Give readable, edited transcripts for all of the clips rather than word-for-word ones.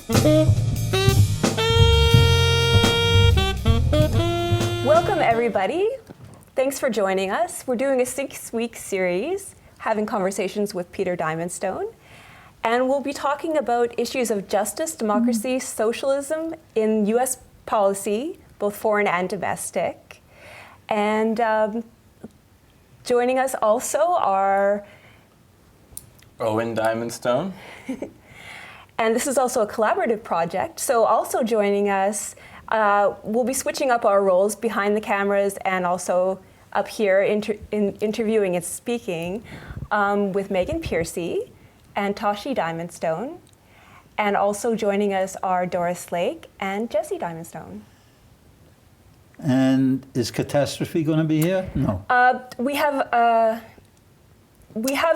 Welcome, everybody. Thanks for joining us. We're doing a 6-week series, having conversations with Peter Diamondstone, and we'll be talking about issues of justice, democracy, socialism in U.S. policy, both foreign and domestic. And joining us also are Owen Diamondstone. And this is also a collaborative project. So also joining us, we'll be switching up our roles behind the cameras and also up here interviewing and speaking with Megan Piercy and Tashi Diamondstone. And also joining us are Doris Lake and Jesse Diamondstone. And is Catastrophe going to be here? No. We have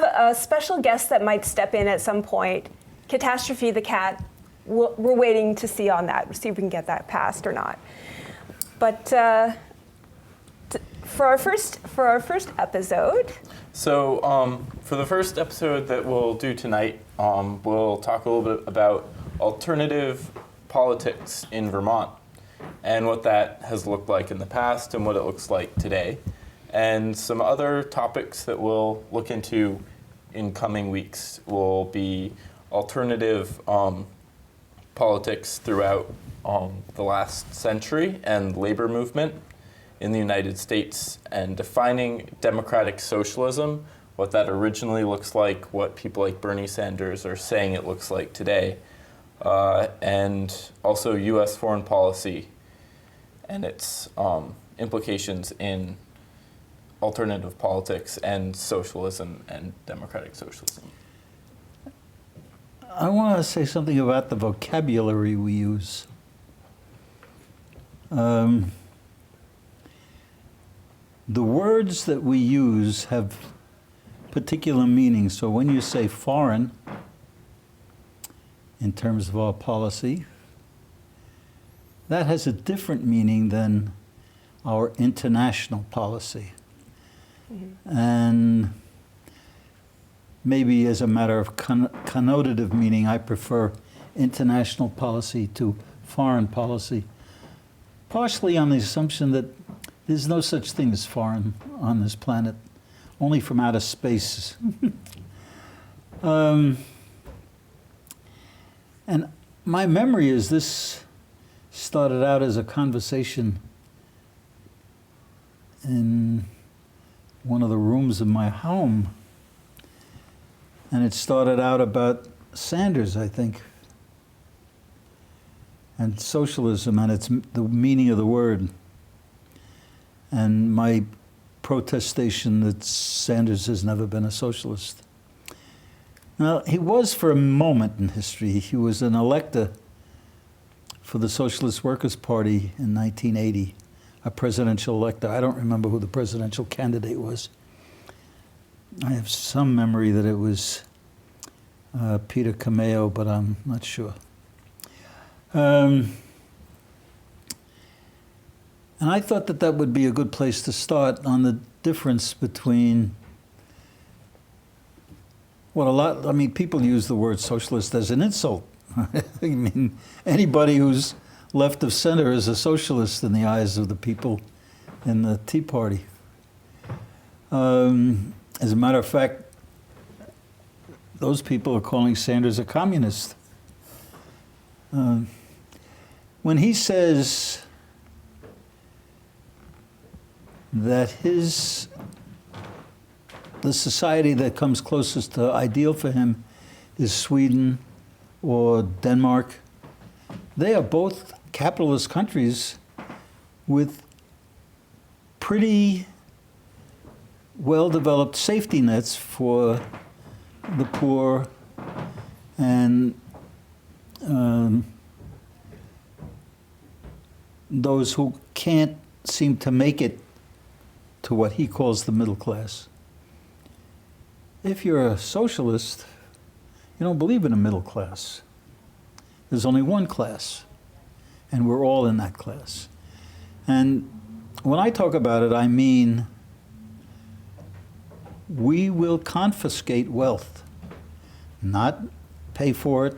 a special guest that might step in at some point. Catastrophe the cat. We're waiting to see on that. See if we can get that passed or not. But for our first episode. So for the first episode that we'll do tonight, we'll talk a little bit about alternative politics in Vermont and what that has looked like in the past and what it looks like today. And some other topics that we'll look into in coming weeks will be alternative politics throughout the last century and labor movement in the United States and defining democratic socialism, what that originally looks like, what people like Bernie Sanders are saying it looks like today, and also U.S. foreign policy and its implications in alternative politics and socialism and democratic socialism. I want to say something about the vocabulary we use. The words that we use have particular meanings. So when you say foreign, in terms of our policy, that has a different meaning than our international policy. Mm-hmm. And maybe as a matter of connotative meaning, I prefer international policy to foreign policy, partially on the assumption that there's no such thing as foreign on this planet, only from outer space. And my memory is this started out as a conversation in one of the rooms of my home. And it started out about Sanders, I think, and socialism and the meaning of the word, and my protestation that Sanders has never been a socialist. Now, he was for a moment in history. He was an elector for the Socialist Workers' Party in 1980, a presidential elector. I don't remember who the presidential candidate was. I have some memory that it was Peter Cameo, but I'm not sure. And I thought that that would be a good place to start on the difference between people use the word socialist as an insult. I mean, anybody who's left of center is a socialist in the eyes of the people in the Tea Party. As a matter of fact, those people are calling Sanders a communist. When he says that the society that comes closest to ideal for him is Sweden or Denmark, they are both capitalist countries with pretty well-developed safety nets for the poor and those who can't seem to make it to what he calls the middle class. If you're a socialist, you don't believe in a middle class. There's only one class, and we're all in that class. And when I talk about it, I mean we will confiscate wealth, not pay for it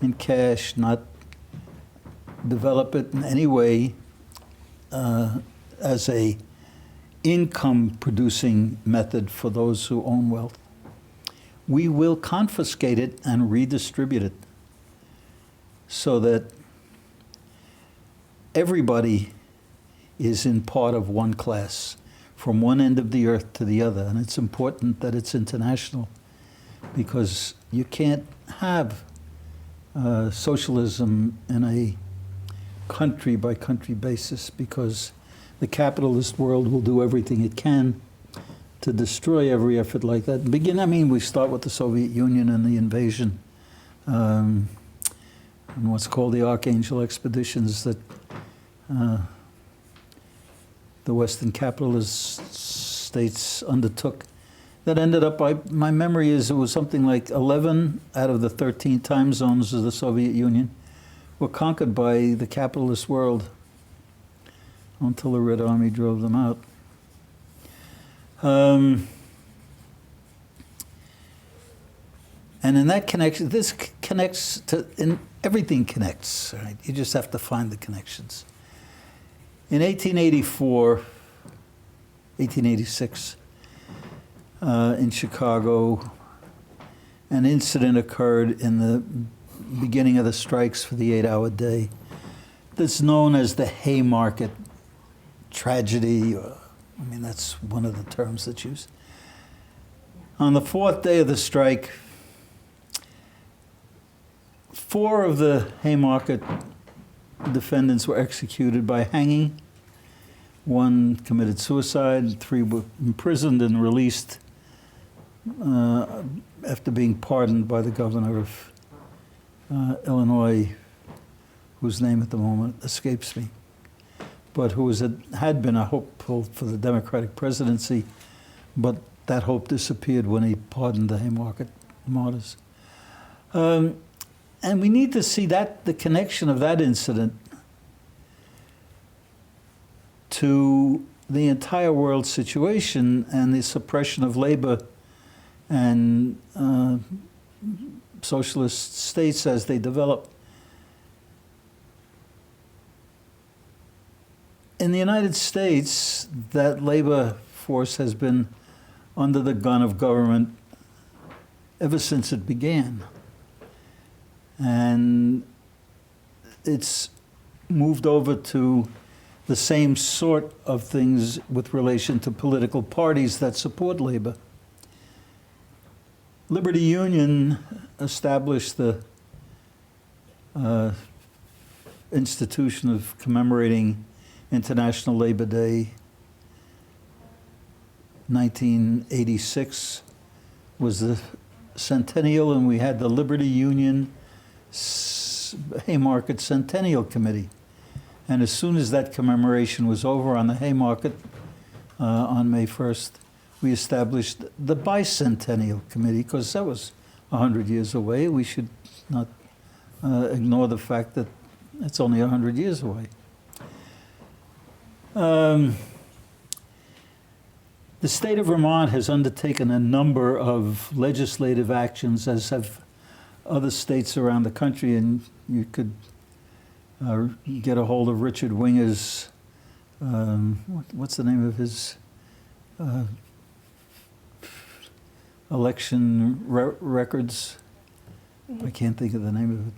in cash, not develop it in any way as a income-producing method for those who own wealth. We will confiscate it and redistribute it so that everybody is in part of one class, from one end of the earth to the other. And it's important that it's international, because you can't have socialism in a country-by-country basis, because the capitalist world will do everything it can to destroy every effort like that. We start with the Soviet Union and the invasion, and what's called the Archangel expeditions that the Western capitalist states undertook. That ended up, my memory is it was something like 11 out of the 13 time zones of the Soviet Union were conquered by the capitalist world until the Red Army drove them out. And in that connection, this connects to, everything connects, right? You just have to find the connections. In 1886, in Chicago, an incident occurred in the beginning of the strikes for the 8-hour day that's known as the Haymarket tragedy. That's one of the terms that's used. On the 4th day of the strike, 4 of the Haymarket defendants were executed by hanging. 1 committed suicide, 3 were imprisoned and released after being pardoned by the governor of Illinois, whose name at the moment escapes me, but who had been a hopeful for the Democratic presidency, but that hope disappeared when he pardoned the Haymarket martyrs. And we need to see the connection of that incident to the entire world situation and the suppression of labor and socialist states as they develop. In the United States, that labor force has been under the gun of government ever since it began. And it's moved over to the same sort of things with relation to political parties that support labor. Liberty Union established the institution of commemorating International Labor Day. 1986 was the centennial, and we had the Liberty Union Haymarket Centennial Committee. And as soon as that commemoration was over on the Haymarket on May 1st, we established the Bicentennial Committee, because that was 100 years away. We should not ignore the fact that it's only 100 years away. The state of Vermont has undertaken a number of legislative actions, as have other states around the country, and you could get a hold of Richard Winger's, what's the name of his election records? I can't think of the name of it.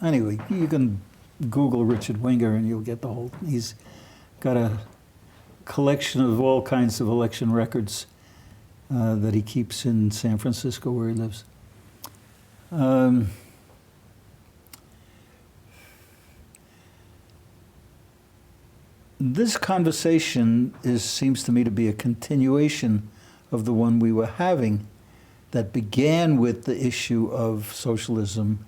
Anyway, you can Google Richard Winger and you'll get the whole, he's got a collection of all kinds of election records that he keeps in San Francisco, where he lives. This conversation seems to me to be a continuation of the one we were having that began with the issue of socialism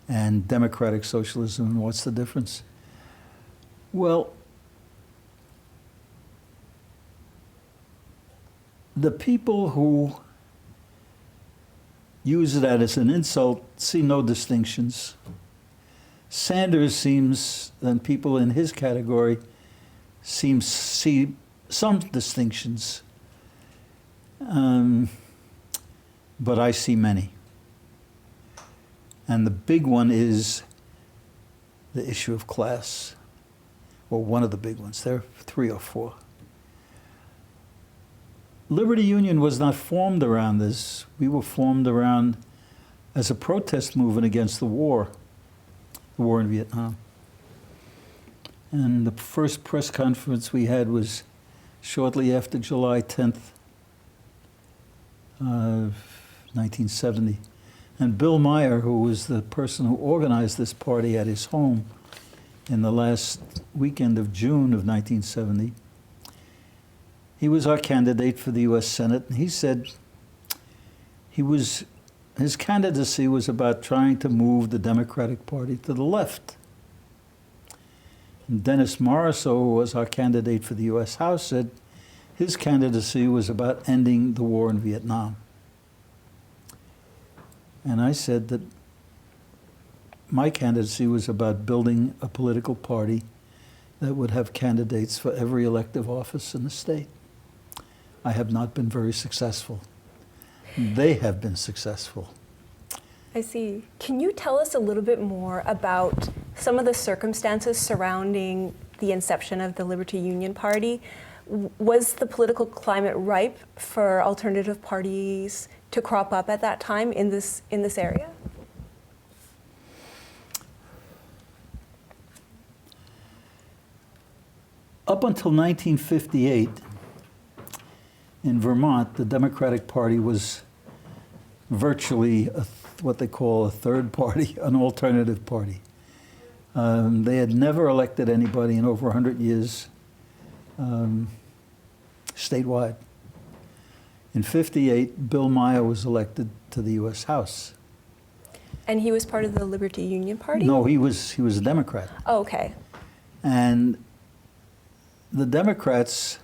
and democratic socialism, and what's the difference? Well, the people who use it as an insult see no distinctions. Sanders seems, and people in his category, see some distinctions, but I see many. And the big one is the issue of class, or one of the big ones. There are 3 or 4. Liberty Union was not formed around this. We were formed around as a protest movement against the war in Vietnam. And the first press conference we had was shortly after July 10th, 1970. And Bill Meyer, who was the person who organized this party at his home in the last weekend of June of 1970, he was our candidate for the U.S. Senate. And he said his candidacy was about trying to move the Democratic Party to the left. And Dennis Morrisseau, who was our candidate for the U.S. House, said his candidacy was about ending the war in Vietnam. And I said that my candidacy was about building a political party that would have candidates for every elective office in the state. I have not been very successful. They have been successful. I see. Can you tell us a little bit more about some of the circumstances surrounding the inception of the Liberty Union Party? Was the political climate ripe for alternative parties to crop up at that time in this area? Up until 1958, in Vermont, the Democratic Party was virtually what they call a third party, an alternative party. They had never elected anybody in over 100 years statewide. In 58, Bill Meyer was elected to the U.S. House. And he was part of the Liberty Union Party? No, he was a Democrat. Oh, okay. And the Democrats,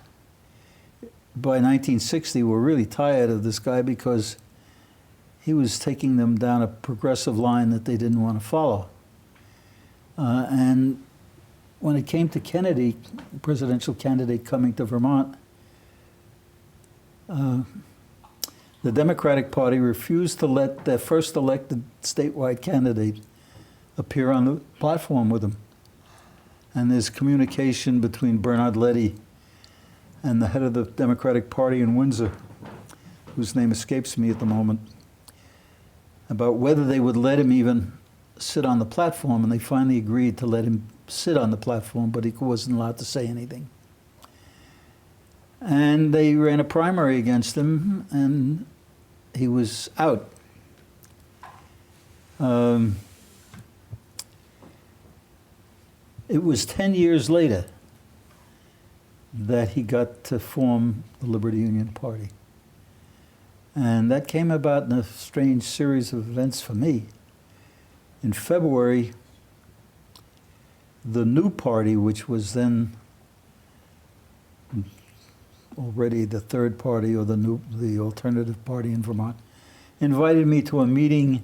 by 1960, were really tired of this guy because he was taking them down a progressive line that they didn't want to follow. And when it came to Kennedy, the presidential candidate coming to Vermont, the Democratic Party refused to let their first elected statewide candidate appear on the platform with them. And there's communication between Bernard Leddy and the head of the Democratic Party in Windsor, whose name escapes me at the moment, about whether they would let him even sit on the platform, and they finally agreed to let him sit on the platform, but he wasn't allowed to say anything. And they ran a primary against him, and he was out. It was 10 years later that he got to form the Liberty Union Party. And that came about in a strange series of events for me. In February, the new party, which was then already the third party, or the alternative party in Vermont, invited me to a meeting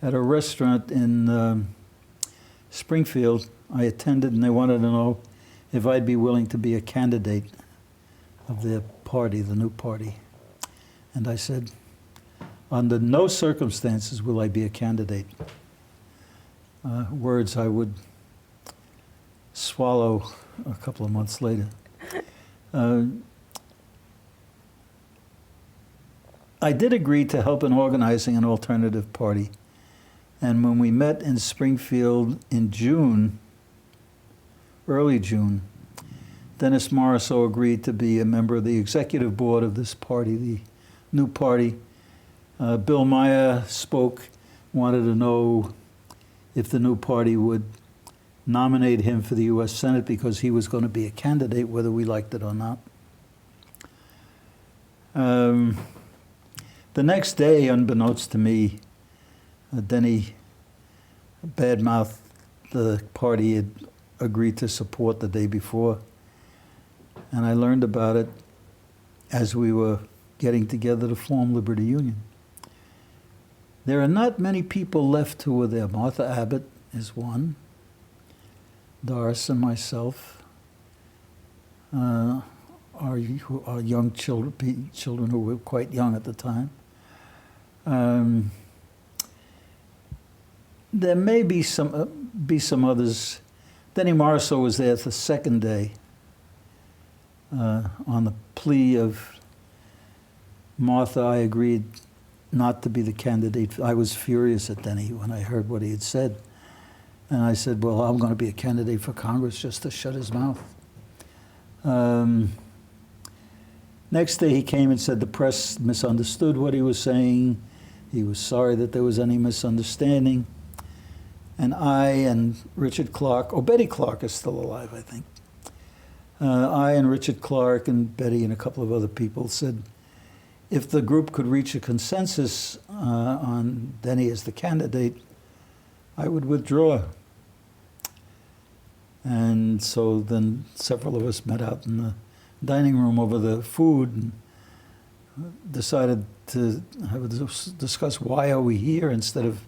at a restaurant in Springfield. I attended, and they wanted to know if I'd be willing to be a candidate of their party, the new party. And I said, under no circumstances will I be a candidate. Words I would swallow a couple of months later. I did agree to help in organizing an alternative party. And when we met in Springfield in June, early June, Dennis Morrisseau agreed to be a member of the executive board of this party, the new party. Bill Meyer spoke, wanted to know if the new party would nominate him for the U.S. Senate because he was going to be a candidate, whether we liked it or not. The next day, unbeknownst to me, Denny badmouthed the party had agreed to support the day before. And I learned about it as we were getting together to form Liberty Union. There are not many people left who were there. Martha Abbott is one. Doris and myself. Our young children who were quite young at the time. there may be some others. Denny Marceau was there the second day on the plea of Martha. I agreed not to be the candidate. I was furious at Denny when I heard what he had said. And I said, well, I'm going to be a candidate for Congress just to shut his mouth. Next day he came and said the press misunderstood what he was saying. He was sorry that there was any misunderstanding. And I and Richard Clark, Betty Clark is still alive, I think. I and Richard Clark and Betty and a couple of other people said, if the group could reach a consensus on Denny as the candidate, I would withdraw. And so then several of us met out in the dining room over the food and decided to discuss why are we here instead of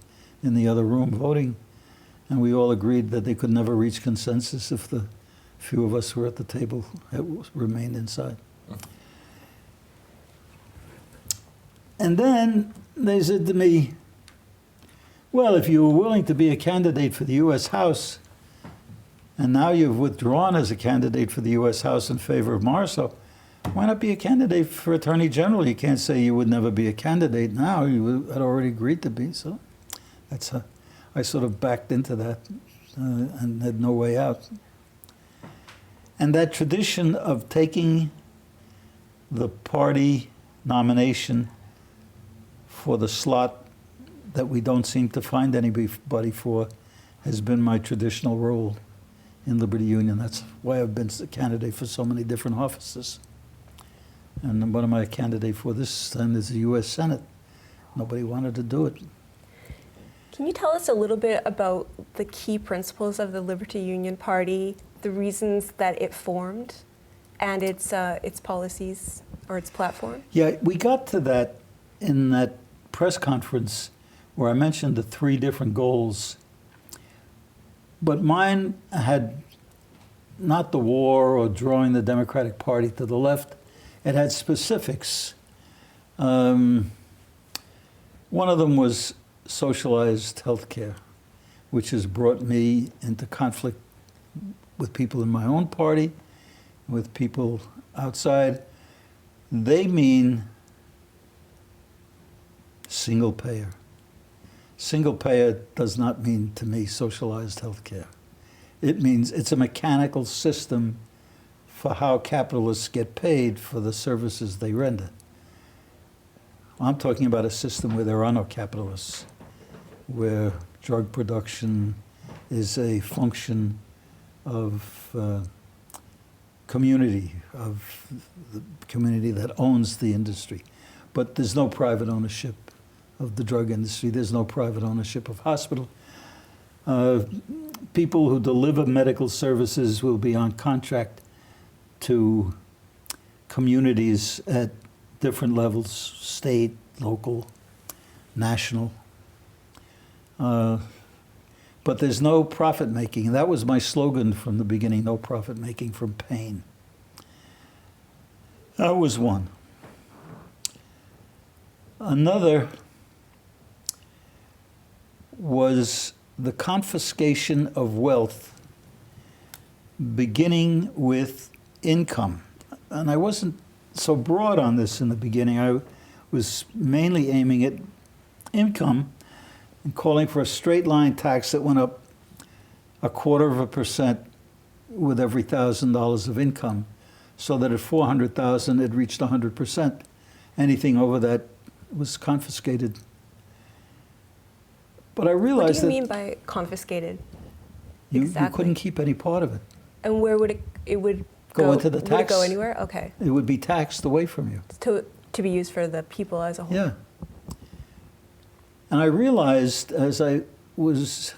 in the other room voting. And we all agreed that they could never reach consensus if the few of us who were at the table remained inside. And then they said to me, well, if you were willing to be a candidate for the U.S. House, and now you've withdrawn as a candidate for the U.S. House in favor of Marceau, why not be a candidate for Attorney General? You can't say you would never be a candidate now. You had already agreed to be, so I sort of backed into that and had no way out. And that tradition of taking the party nomination for the slot that we don't seem to find anybody for has been my traditional role in Liberty Union. That's why I've been a candidate for so many different offices. And what am I a candidate for this time is the U.S. Senate. Nobody wanted to do it. Can you tell us a little bit about the key principles of the Liberty Union Party, the reasons that it formed, and its policies or its platform? Yeah, we got to that in that press conference where I mentioned the three different goals. But mine had not the war or drawing the Democratic Party to the left. It had specifics. One of them was socialized health care, which has brought me into conflict with people in my own party, with people outside. They mean single payer. Single payer does not mean to me socialized health care. It means it's a mechanical system for how capitalists get paid for the services they render. I'm talking about a system where there are no capitalists, where drug production is a function of community, of the community that owns the industry. But there's no private ownership of the drug industry. There's no private ownership of hospital. People who deliver medical services will be on contract to communities at different levels, state, local, national. But there's no profit making. That was my slogan from the beginning, no profit making from pain. That was one. Another was the confiscation of wealth beginning with income. And I wasn't so broad on this in the beginning. I was mainly aiming at income and calling for a straight line tax that went up 0.25% with every $1,000 of income, so that at $400,000 it reached 100%. Anything over that was confiscated. But I realized that... What do you mean by confiscated? You couldn't keep any part of it. And where would it would go into the tax? Would it go anywhere? Okay. It would be taxed away from you. To be used for the people as a whole. Yeah. And I realized as I was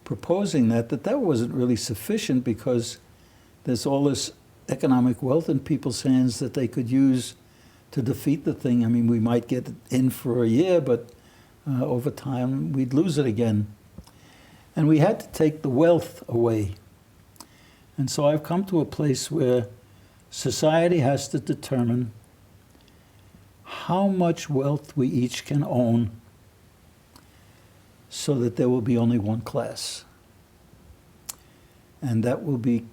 proposing that wasn't really sufficient, because there's all this economic wealth in people's hands that they could use to defeat the thing. I mean, we might get it in for a year, but over time we'd lose it again. And we had to take the wealth away. And so I've come to a place where society has to determine how much wealth we each can own so that there will be only one class. And that will be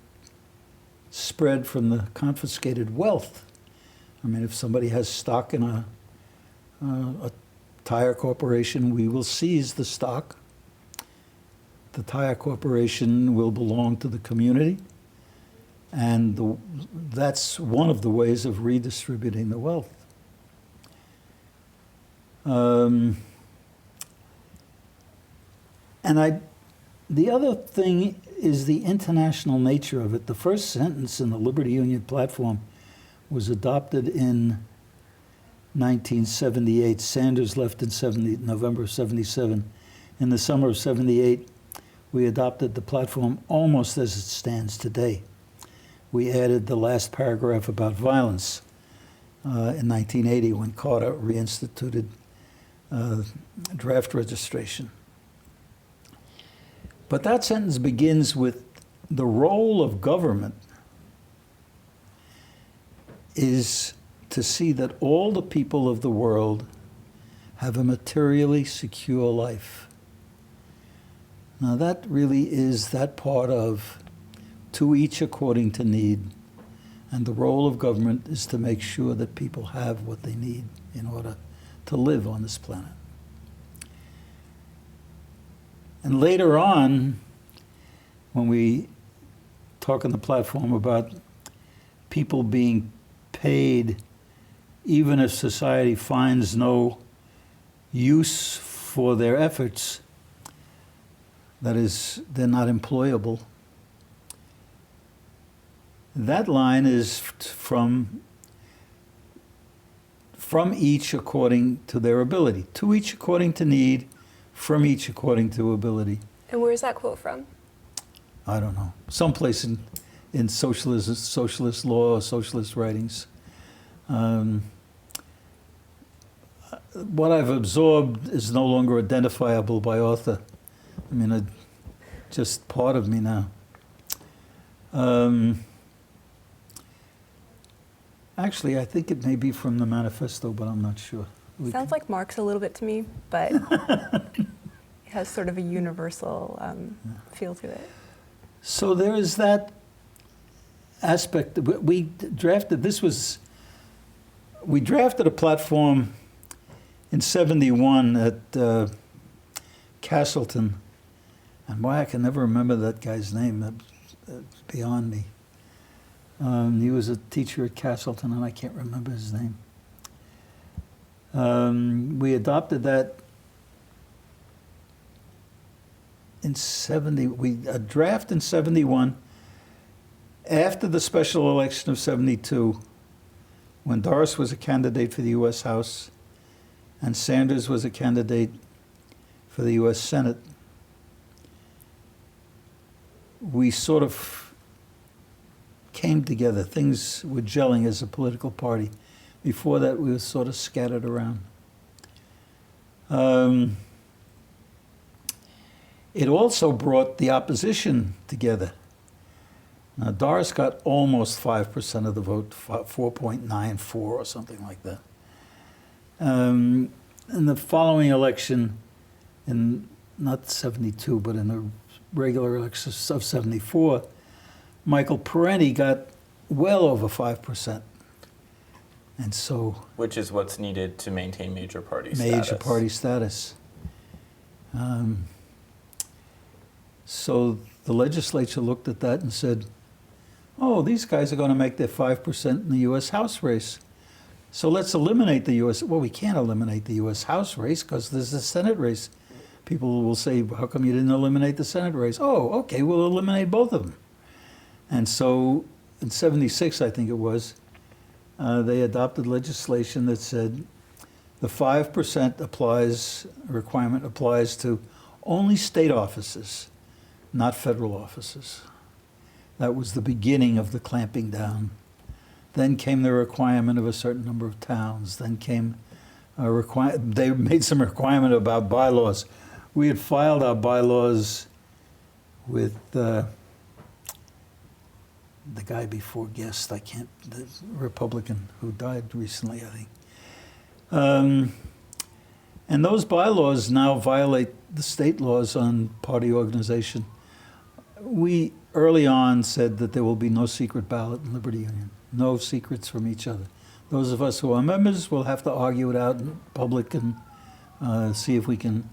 spread from the confiscated wealth. I mean, if somebody has stock in a tire corporation, we will seize the stock. The tire corporation will belong to the community, and that's one of the ways of redistributing the wealth. The other thing is the international nature of it. The first sentence in the Liberty Union platform was adopted in 1978. Sanders left in November of 77. In the summer of 78, we adopted the platform almost as it stands today. We added the last paragraph about violence in 1980 when Carter reinstituted draft registration. But that sentence begins with the role of government is to see that all the people of the world have a materially secure life. Now that really is that part of to each according to need. And the role of government is to make sure that people have what they need in order to live on this planet. And later on, when we talk on the platform about people being paid even if society finds no use for their efforts, that is, they're not employable, that line is from each according to their ability, to each according to need, from each according to ability. And where is that quote from? I don't know. Someplace in socialist law or socialist writings. What I've absorbed is no longer identifiable by author. I mean, just part of me now. Actually, I think it may be from the manifesto, but I'm not sure. Sounds like Marx a little bit to me, but it has sort of a universal feel to it. So there is that aspect. We drafted a platform in '71 at Castleton, and why I can never remember that guy's name. It's beyond me. He was a teacher at Castleton, and I can't remember his name. We adopted that in a draft in '71, after the special election of '72, when Doris was a candidate for the U.S. House and Sanders was a candidate for the U.S. Senate. We sort of came together. Things were gelling as a political party. Before that, we were sort of scattered around. It also brought the opposition together. Now, Doris got almost 5% of the vote, 4.94 or something like that. In the following election, in not '72, but in the regular election of '74, Michael Parenti got well over 5%. And so... Which is what's needed to maintain major party status. Major party status. So the legislature looked at that and said, oh, these guys are going to make their 5% in the U.S. House race. So let's eliminate the U.S. Well, we can't eliminate the U.S. House race because there's the Senate race. People will say, how come you didn't eliminate the Senate race? Oh, okay, we'll eliminate both of them. And so in '76, I think it was, they adopted legislation that said the 5% requirement applies to only state offices, not federal offices. That was the beginning of the clamping down. Then came the requirement of a certain number of towns. Then came they made some requirement about bylaws. We had filed our bylaws with the guy before Guest, the Republican who died recently, I think. And those bylaws now violate the state laws on party organization. We early on said that there will be no secret ballot in Liberty Union, no secrets from each other. Those of us who are members will have to argue it out in public and see if we can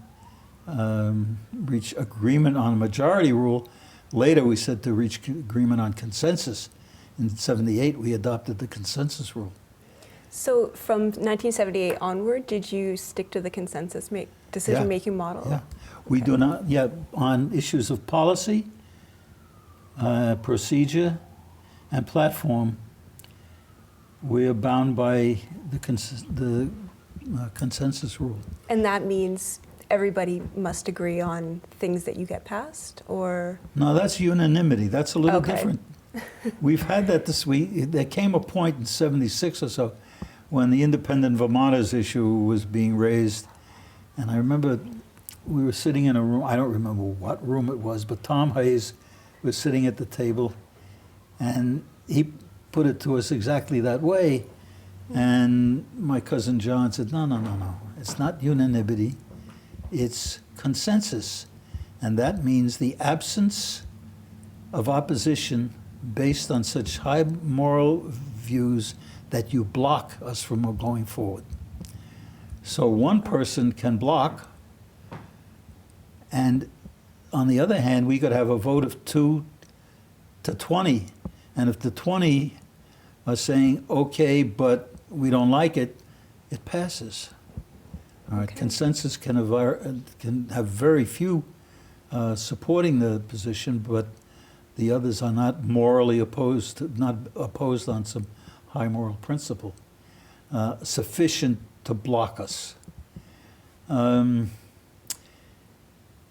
reach agreement on a majority rule. Later, we said to reach agreement on consensus. In '78, we adopted the consensus rule. So from 1978 onward, did you stick to the consensus decision-making model? Yeah, we do not. Yeah, on issues of policy, procedure, and platform, we are bound by the consensus rule. And that means everybody must agree on things that you get passed, or? No, that's unanimity. That's a little Okay. different. We've had that this week. There came a point in '76 or so when the independent Vermonters issue was being raised. And I remember we were sitting in a room, I don't remember what room it was, but Tom Hayes was sitting at the table, and he put it to us exactly that way. And my cousin John said, no, it's not unanimity, it's consensus. And that means the absence of opposition based on such high moral views that you block us from going forward. So one person can block, and on the other hand, we could have a vote of 2 to 20, and if the 20 are saying, okay, but we don't like it, it passes. All right, Okay. consensus can have very few supporting the position, but the others are not morally opposed, not opposed on some high moral principle, sufficient to block us. And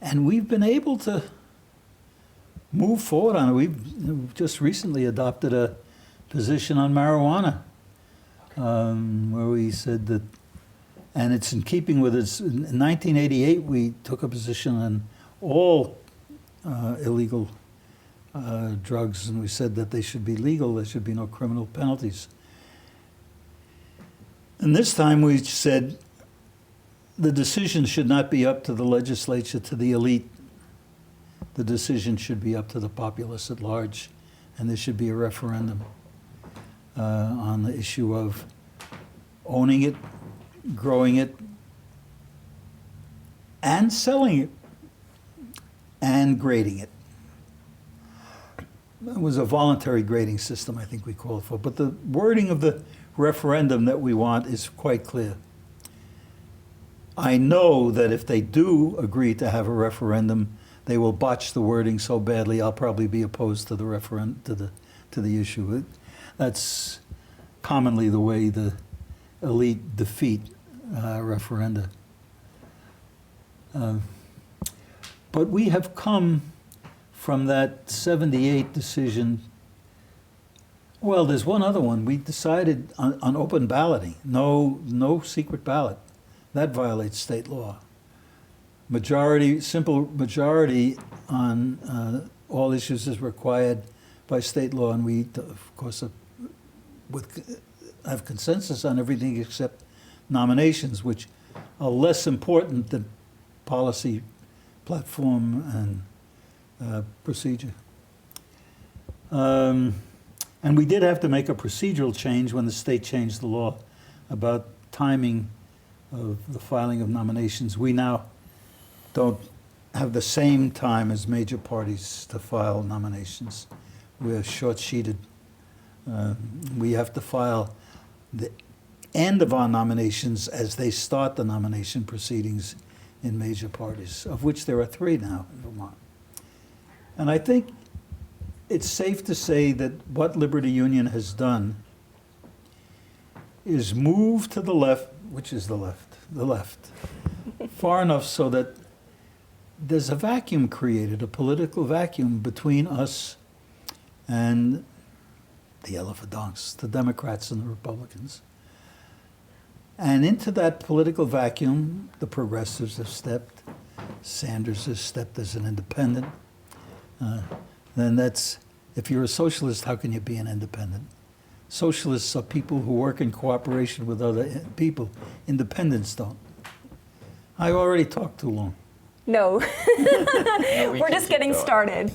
we've been able to move forward on it. We've just recently adopted a position on marijuana, where we said that, and it's in keeping with it. In 1988, we took a position on all illegal drugs, and we said that they should be legal, there should be no criminal penalties. And this time we said the decision should not be up to the legislature, to the elite. The decision should be up to the populace at large, and there should be a referendum on the issue of owning it, growing it, and selling it, and grading it. It was a voluntary grading system, I think we called for. But the wording of the referendum that we want is quite clear. I know that if they do agree to have a referendum, they will botch the wording so badly, I'll probably be opposed to the to the issue. That's commonly the way the elite defeat referenda. But we have come from that '78 decision. Well, there's one other one. We decided on open balloting, no secret ballot. That violates state law. Simple majority on all issues is required by state law, and we, of course, have consensus on everything except nominations, which are less important than policy, platform, and procedure. And we did have to make a procedural change when the state changed the law about timing of the filing of nominations. We now don't have the same time as major parties to file nominations. We're short-sheeted. We have to file the end of our nominations as they start the nomination proceedings in major parties, of which there are 3 now in Vermont. And I think it's safe to say that what Liberty Union has done is move to the left, which is the left, far enough so that there's a vacuum created, a political vacuum between us and the elephant-donks, the Democrats and the Republicans. And into that political vacuum, the progressives have stepped. Sanders has stepped as an independent. Then that's, if you're a socialist, how can you be an independent? Socialists are people who work in cooperation with other people. Independents don't. I already talked too long. No, No, we we're can just keep getting going. started.